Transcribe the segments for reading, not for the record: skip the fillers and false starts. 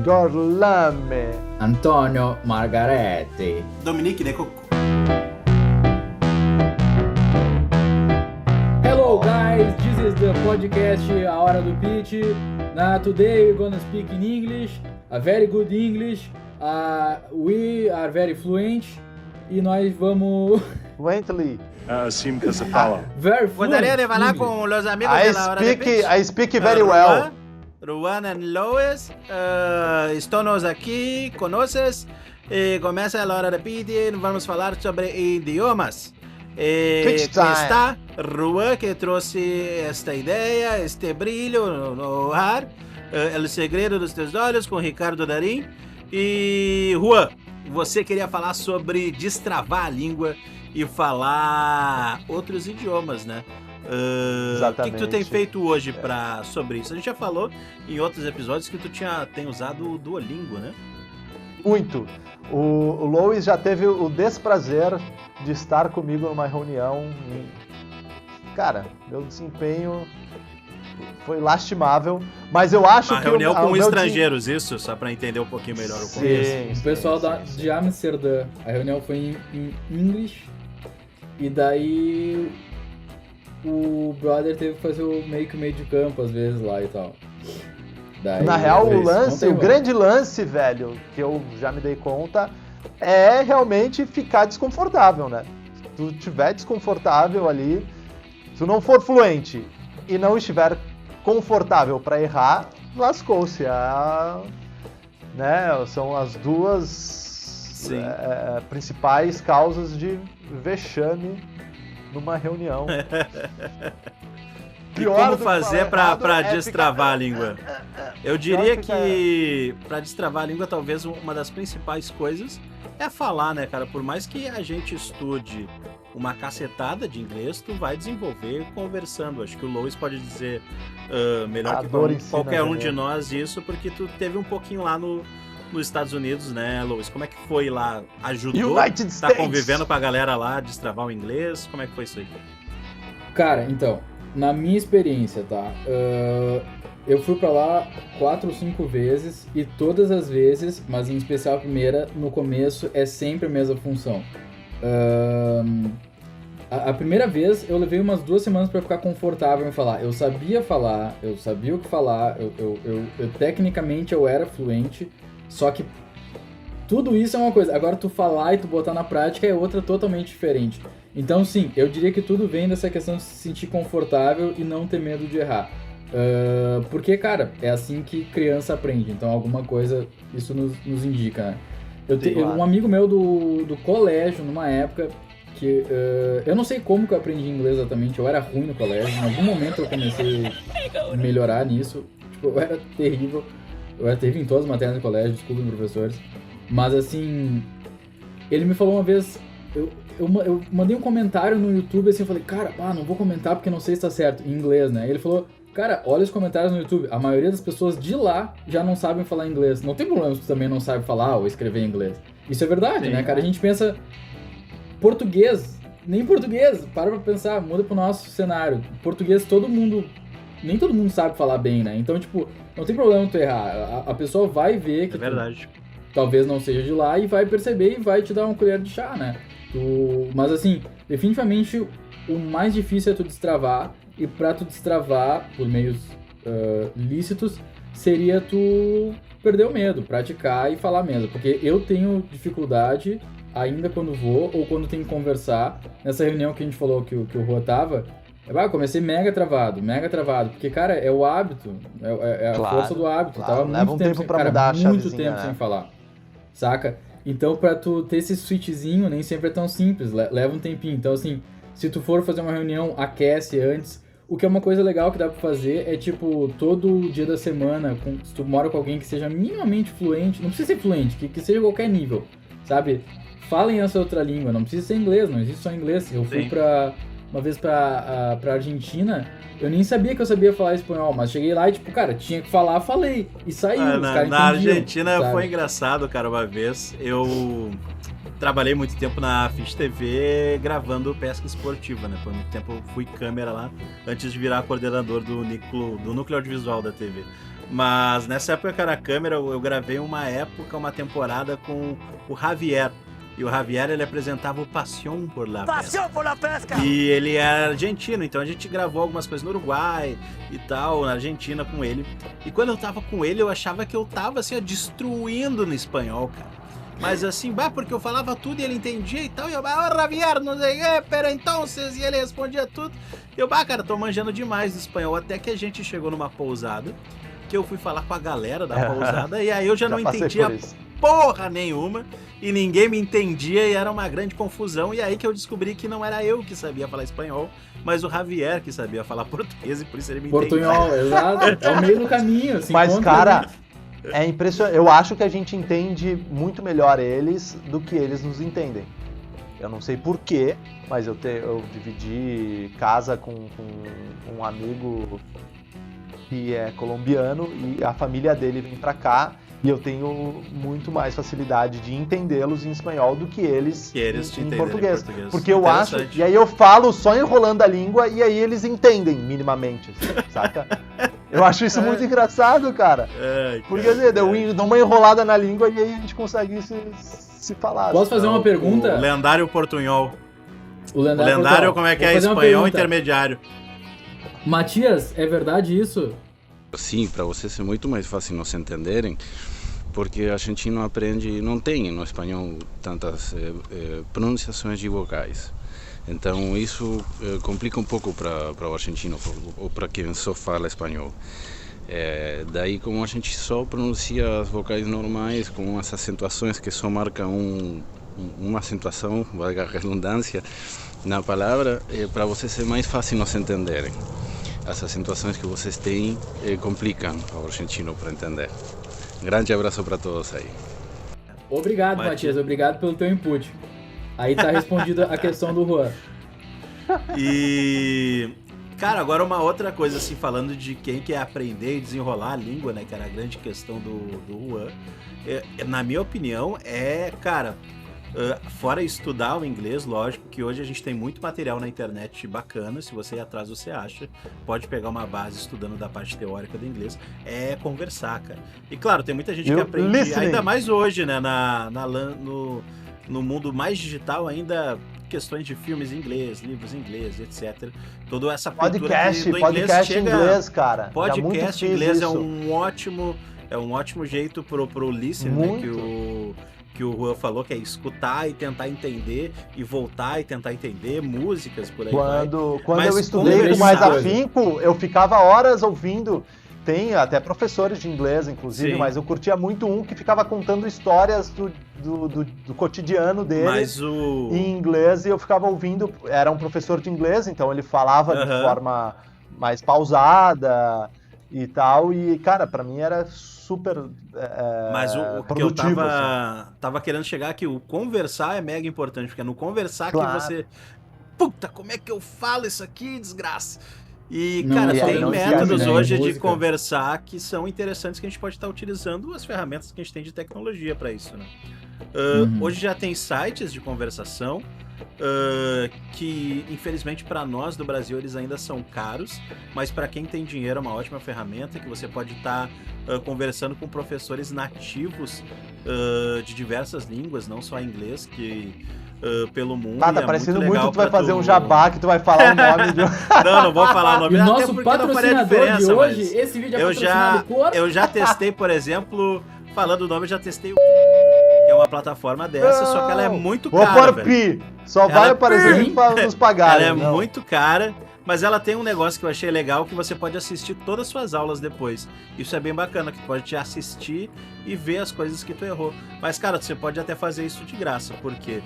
Gorlame. Antonio Margaretti. Dominique De Coco. Hello guys, this is the podcast A Hora do Pitch. Today we're gonna speak in English, a very good English. We are very fluent e nós vamos... Fluently. Sim, que se fala. Very fluent. Gostaria de falar English. com os amigos da Hora do Pitch. I speak very well. Ruan and Lois, estamos aqui conosco e começa a Hora do Pitch. Vamos falar sobre idiomas. Está Ruan que trouxe esta ideia, este brilho no ar, El Segredo dos Teus Olhos com Ricardo Darim. E Ruan, você queria falar sobre destravar a língua e falar outros idiomas, né? O que tu tem feito hoje sobre isso? A gente já falou em outros episódios que tu tem usado o Duolingo, né? Muito. O Lois já teve o desprazer de estar comigo numa reunião e, cara, meu desempenho foi lastimável, mas eu acho que... reunião com estrangeiros, isso? Só pra entender um pouquinho melhor o contexto. O pessoal de Amsterdã, a reunião foi em English e daí... O brother teve que fazer meio que o meio de campo, às vezes, lá e tal. Daí, na real, o grande lance, velho, que eu já me dei conta, é realmente ficar desconfortável, né? Se tu estiver desconfortável ali, se tu não for fluente e não estiver confortável para errar, lascou-se. Né? São as duas principais causas de vexame numa reunião. E como fazer pra destravar a língua? Eu diria que pra destravar a língua, talvez uma das principais coisas é falar, né, cara? Por mais que a gente estude uma cacetada de inglês, tu vai desenvolver conversando. Acho que o Lois pode dizer melhor que qualquer um de nós isso, porque tu teve um pouquinho lá nos Estados Unidos, né, Lois? Como é que foi lá? Ajudou? Tá convivendo com a galera lá, destravar o inglês? Como é que foi isso aí? Cara, então, na minha experiência, tá? Eu fui pra lá 4 ou 5 vezes e todas as vezes, mas em especial a primeira, no começo é sempre a mesma função. A primeira vez eu levei umas 2 semanas pra ficar confortável em falar. Eu sabia o que falar, eu tecnicamente eu era fluente. Só que tudo isso é uma coisa, agora tu falar e tu botar na prática é outra totalmente diferente. Então sim, eu diria que tudo vem dessa questão de se sentir confortável e não ter medo de errar. Porque, cara, é assim que criança aprende, então alguma coisa isso nos indica, né? Um amigo meu do colégio, numa época que... eu não sei como que eu aprendi inglês exatamente, eu era ruim no colégio, em algum momento eu comecei a melhorar nisso, tipo, eu era terrível. Eu era terrível em todas as matérias do colégio, desculpem, professores. Mas assim, ele me falou uma vez, eu mandei um comentário no YouTube assim, eu falei, cara, não vou comentar porque não sei se tá certo, em inglês, né? Ele falou, cara, olha os comentários no YouTube, a maioria das pessoas de lá já não sabem falar inglês. Não tem problema se tu também não sabe falar ou escrever inglês. Isso é verdade, né, cara? A gente pensa, português, nem português, para pra pensar, muda pro nosso cenário. Português, nem todo mundo sabe falar bem, né? Então, tipo, não tem problema tu errar. A pessoa vai ver que verdade. Talvez não seja de lá e vai perceber e vai te dar uma colher de chá, né? Mas assim, definitivamente o mais difícil é tu destravar. E pra tu destravar por meios lícitos, seria tu perder o medo, praticar e falar mesmo. Porque eu tenho dificuldade ainda quando vou ou quando tenho que conversar. Nessa reunião que a gente falou que o Rô tava... Eu comecei mega travado, porque, cara, é o hábito, é a força do hábito. Claro, tava leva muito um tempo pra mudar a chavezinha, muito tempo sem falar, saca? Então, pra tu ter esse switchzinho, nem sempre é tão simples, leva um tempinho. Então, assim, se tu for fazer uma reunião, aquece antes. O que é uma coisa legal que dá pra fazer é, tipo, todo dia da semana, se tu mora com alguém que seja minimamente fluente, não precisa ser fluente, que seja qualquer nível, sabe? Falem essa outra língua, não precisa ser inglês, não existe só inglês. Eu fui uma vez pra Argentina, eu nem sabia que eu sabia falar espanhol, mas cheguei lá e, tipo, cara, tinha que falar, falei. E saiu, na Argentina, sabe? Foi engraçado, cara, uma vez. Eu trabalhei muito tempo na Fish TV gravando pesca esportiva, né? Por muito tempo eu fui câmera lá, antes de virar coordenador do núcleo audiovisual da TV. Mas nessa época, cara, a câmera, eu gravei uma temporada com o Javier. E o Javier, ele apresentava o Pasión por la Pesca. Pasión por la Pesca! E ele era argentino, então a gente gravou algumas coisas no Uruguai e tal, na Argentina com ele. E quando eu tava com ele, eu achava que eu tava, assim, ó, destruindo no espanhol, cara. Mas assim, porque eu falava tudo e ele entendia e tal. E eu, Javier, não sei o que, pero entonces, e ele respondia tudo. E eu, cara, tô manjando demais do espanhol. Até que a gente chegou numa pousada, que eu fui falar com a galera da pousada, e aí eu já não entendia porra nenhuma, e ninguém me entendia, e era uma grande confusão, e aí que eu descobri que não era eu que sabia falar espanhol, mas o Javier que sabia falar português, e por isso ele me entendia. Portunhol, exato, é o meio do caminho. Assim, mas, cara, é impressionante, eu acho que a gente entende muito melhor eles do que eles nos entendem. Eu não sei porquê, mas eu dividi casa com um amigo que é colombiano, e a família dele vem pra cá, e eu tenho muito mais facilidade de entendê-los em espanhol do que eles em português. Porque eu acho, e aí eu falo só enrolando a língua, e aí eles entendem minimamente, saca? Eu acho isso muito engraçado, cara. Porque eu dou uma enrolada na língua e aí a gente consegue se falar. Posso fazer uma pergunta? O lendário portunhol. O lendário como é que é? Espanhol intermediário. Matias, é verdade isso? Sim, para vocês é muito mais fácil nos entenderem, porque a gente não aprende, não tem no espanhol tantas pronunciações de vocais. Então isso complica um pouco para o argentino ou para quem só fala espanhol. Daí, como a gente só pronuncia as vocais normais com as acentuações que só marcam uma acentuação, valga a redundância, na palavra, para vocês é mais fácil nos entenderem. As acentuações que vocês têm complicam ao argentino para entender. Grande abraço para todos aí. Obrigado, Matias. Obrigado pelo teu input. Aí tá respondida a questão do Juan. E, cara, agora uma outra coisa, assim, falando de quem quer aprender e desenrolar a língua, né, que era a grande questão do Juan, na minha opinião, cara, fora estudar o inglês, lógico que hoje a gente tem muito material na internet bacana, se você ir atrás você acha, pode pegar uma base estudando da parte teórica do inglês, conversar, cara. E claro, tem muita gente que aprende, ainda mais hoje, né, no mundo mais digital, ainda questões de filmes em inglês, livros em inglês, etc. Toda essa cultura podcast do inglês chega... inglês, cara. Podcast em inglês é um ótimo jeito pro listener, né, que o Juan falou, que é escutar e tentar entender, e voltar e tentar entender músicas, por aí Quando eu estudei com mais afinco, eu ficava horas ouvindo. Tem até professores de inglês, inclusive, mas eu curtia muito um que ficava contando histórias do cotidiano dele em inglês, e eu ficava ouvindo. Era um professor de inglês, então ele falava de forma mais pausada e tal, e, cara, pra mim era super mas o que eu tava querendo chegar é que o conversar é mega importante, porque é no conversar que você... Puta, como é que eu falo isso aqui, desgraça? E, cara, tem métodos hoje de conversar que são interessantes, que a gente pode estar utilizando as ferramentas que a gente tem de tecnologia para isso, né? Hoje já tem sites de conversação que, infelizmente, para nós do Brasil, eles ainda são caros, mas para quem tem dinheiro é uma ótima ferramenta, que você pode estar conversando com professores nativos de diversas línguas, não só inglês, que... pelo mundo. Tá parecendo muito que tu vai fazer um jabá, que tu vai falar o nome de... Não vou falar o nome. E o nosso patrocinador de hoje, esse vídeo é patrocinado por... Eu já testei, por exemplo, falando o nome, eu já testei o... que é uma plataforma dessa, só que ela é muito cara, Vou pôr pi, só vai aparecer para nos pagar. Ela é muito cara, mas ela tem um negócio que eu achei legal, que você pode assistir todas as suas aulas depois. Isso é bem bacana, que tu pode te assistir e ver as coisas que tu errou. Mas, cara, você pode até fazer isso de graça, porque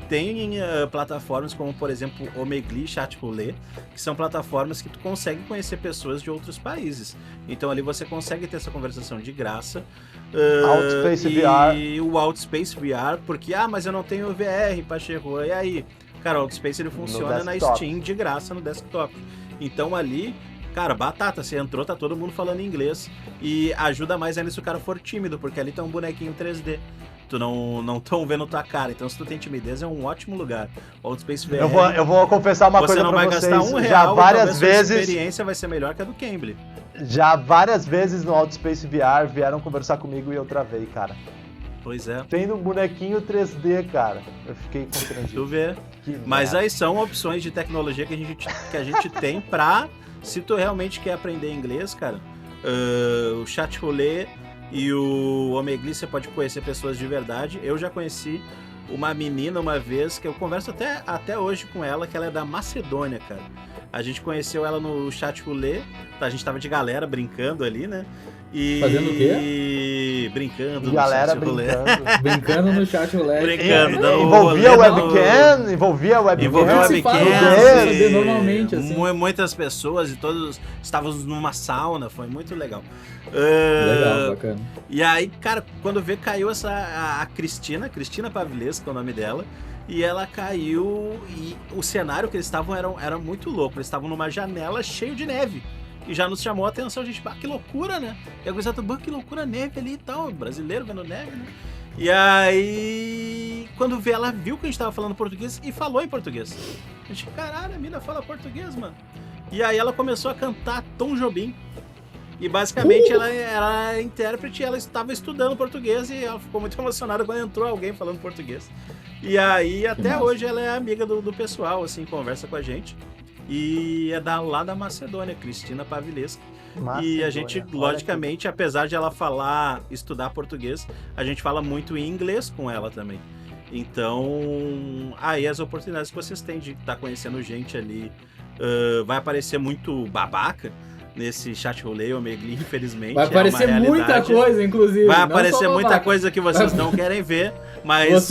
tem plataformas como, por exemplo, Omegle e Chatroulette, que são plataformas que tu consegue conhecer pessoas de outros países. Então ali você consegue ter essa conversação de graça. Outspace VR. E o Outspace VR, porque, mas eu não tenho VR, Pacheco, e aí? Cara, o Outspace ele funciona na Steam de graça no desktop. Então ali, cara, batata, você entrou, tá todo mundo falando inglês. E ajuda mais ainda se o cara for tímido, porque ali tá um bonequinho 3D. Tu não tão vendo tua cara. Então, se tu tem timidez, é um ótimo lugar. O Outspace VR. Eu vou confessar uma coisa pra vocês. Você não vai gastar R$1, já várias vezes. A experiência vai ser melhor que a do Cambly. Já várias vezes no Outspace VR vieram conversar comigo e eu travei, cara. Pois é. Tendo um bonequinho 3D, cara. Eu fiquei constrangido. Tu vê. Mas aí são opções de tecnologia que a gente tem pra... Se tu realmente quer aprender inglês, cara, o Chat Roulé e o Omegle, você pode conhecer pessoas de verdade. Eu já conheci uma menina uma vez, que eu converso até hoje com ela, que ela é da Macedônia, cara. A gente conheceu ela no Chat Roulé, a gente tava de galera brincando ali, né? E... Fazendo o quê? Brincando galera no Chat Roulé. Brincando no Chat Roulé. Brincando, dando envolvia rolê webcam, envolvia webcam, normalmente, assim. Muitas pessoas e todos estávamos numa sauna, foi muito legal. Legal, bacana. E aí, cara, quando caiu a Cristina Pavilesco, que é o nome dela, e ela caiu e o cenário que eles estavam era muito louco. Eles estavam numa janela cheio de neve. E já nos chamou a atenção, gente, que loucura, né? E a coisa do banco, que loucura, neve ali e tal, brasileiro vendo neve, né? E aí, quando ela viu que a gente tava falando português e falou em português. A gente, caralho, a mina fala português, mano. E aí ela começou a cantar Tom Jobim. E basicamente ela era intérprete e ela estava estudando português e ela ficou muito emocionada quando entrou alguém falando português. E aí, até hoje, ela é amiga do pessoal, assim, conversa com a gente. E é lá da Macedônia, Cristina Pavilesco. E a gente, logicamente, apesar de ela estudar português, a gente fala muito em inglês com ela também. Então, aí as oportunidades que vocês têm de estar conhecendo gente ali, vai aparecer muito babaca nesse Chat Roulé, Omegle, infelizmente. Vai aparecer muita coisa, inclusive. Vai aparecer muita coisa que vocês não querem ver, mas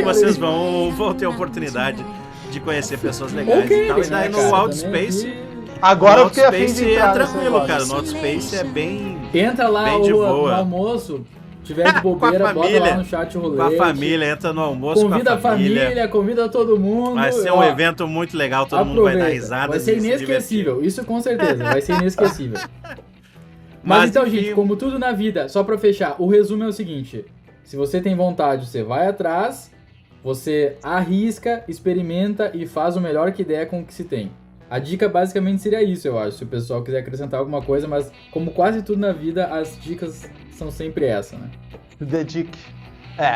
vocês vão ter oportunidade de conhecer pessoas legais e tal. E daí no Outspace... Agora eu fiquei a fim de é tranquilo, cara. No Outspace é bem... Entra lá bem de boa. No almoço, tiver de bobeira, bota lá no Chat Roulé. Com a família, entra no almoço convida com a família. Convida todo mundo. Vai ser um evento muito legal, todo mundo vai dar risada. Vai ser inesquecível, isso com certeza, vai ser inesquecível. Mas então, gente, como tudo na vida, só pra fechar, o resumo é o seguinte: se você tem vontade, você vai atrás, você arrisca, experimenta e faz o melhor que der com o que se tem. A dica basicamente seria isso, eu acho, se o pessoal quiser acrescentar alguma coisa, mas como quase tudo na vida, as dicas são sempre essa, né? Dedique.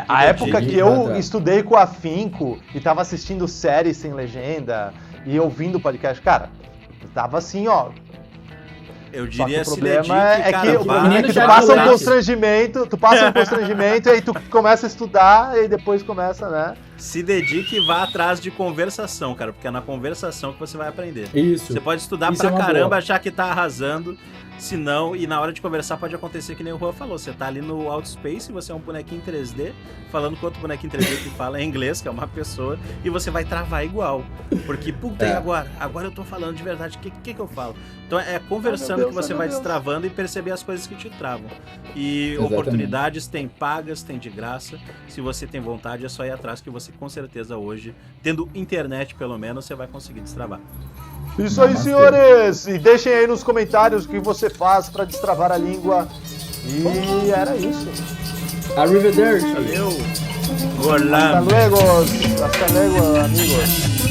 A época que eu estudei com afinco e tava assistindo séries sem legenda e ouvindo podcast, cara, eu tava assim, ó. Eu diria que o problema é que tu passa um constrangimento e aí tu começa a estudar e depois começa, né? Se dedique e vá atrás de conversação, cara, porque é na conversação que você vai aprender. Isso. Você pode estudar pra caramba, achar que tá arrasando, se não, e na hora de conversar pode acontecer que nem o Juan falou, você tá ali no Outspace, você é um bonequinho 3D, falando com outro bonequinho 3D que fala em inglês, que é uma pessoa, e você vai travar igual. Porque, puta, e agora eu tô falando de verdade, o que eu falo? Então é conversando que você vai destravando e perceber as coisas que te travam. E exatamente. Oportunidades tem pagas, tem de graça. Se você tem vontade, é só ir atrás que você com certeza hoje, tendo internet pelo menos, você vai conseguir destravar. Isso aí, senhores! E deixem aí nos comentários o que você faz para destravar a língua. E era isso. Arrivederci. Valeu! Hasta luego, amigos.